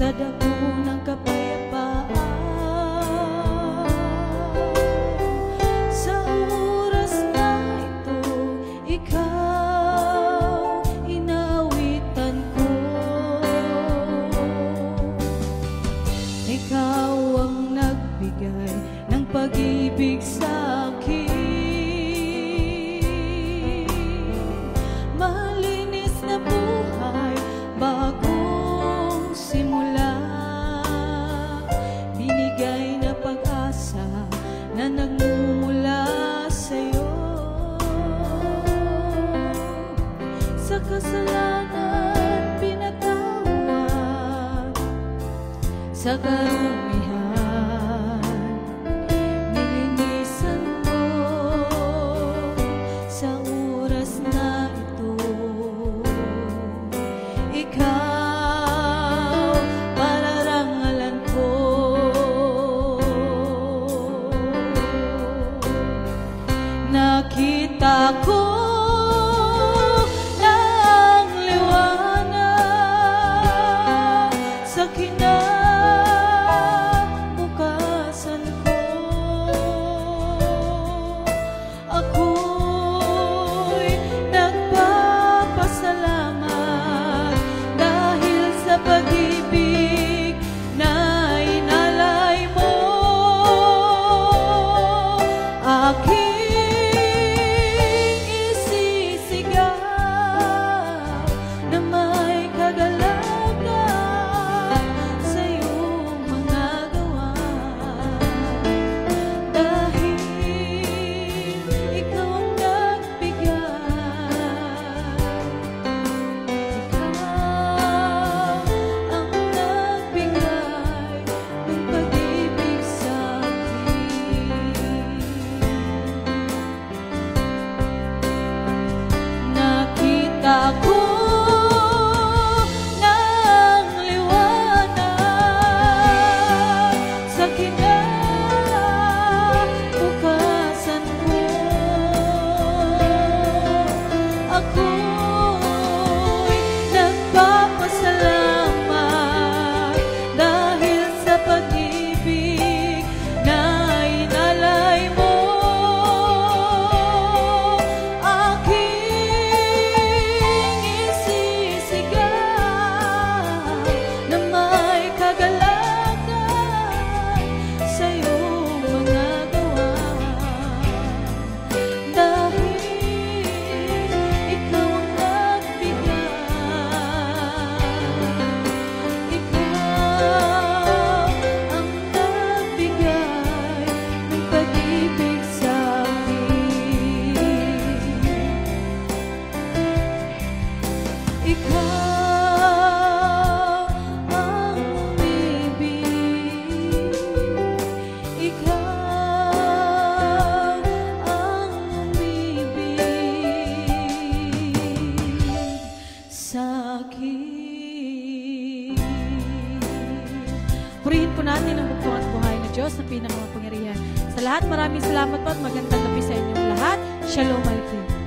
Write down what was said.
sa dako ng kapayapaan. Sa oras na ito, ikaw inawitan ko. Ikaw ang nagbigay ng pag-ibig sa akin. Malinis na buhay, bagong simula. Binigay na pag-asa na nagmumula sa'yo. Sa kasalanan pinatawad, sa karumihan nilinisan mo. Sa oras na ito, ikaw pararangalan ko. Nakita ko ng liwanag sa kinabukasan ko. Ako'y nagpapasalamat dahil sa pag-ibig na inalay mo. Aking isisigaw na may kagalakan sa iyong mga gawa. Dahil ikaw ang nagbigay, ikaw ang nagbigay ng pag-ibig sa akin. Nakita ko ng liwanag sa kinabukasan ko. Ako'y nagpapasalamat dahil sa pag-ibig na inalay mo. Aking isisigaw na may kagalakan sa iyong mga gawa. Dahil ikaw ang nagbigay, ikaw ang nagbigay ng pag-ibig sa akin. Ikaw ang umibig, ikaw ang umibig sa akin. Purihin po natin ang bugtong at buhay na Diyos na pinakamapangyarihan. Sa lahat, maraming salamat po at magandang gabi sa inyong lahat. Shalom Aleichem.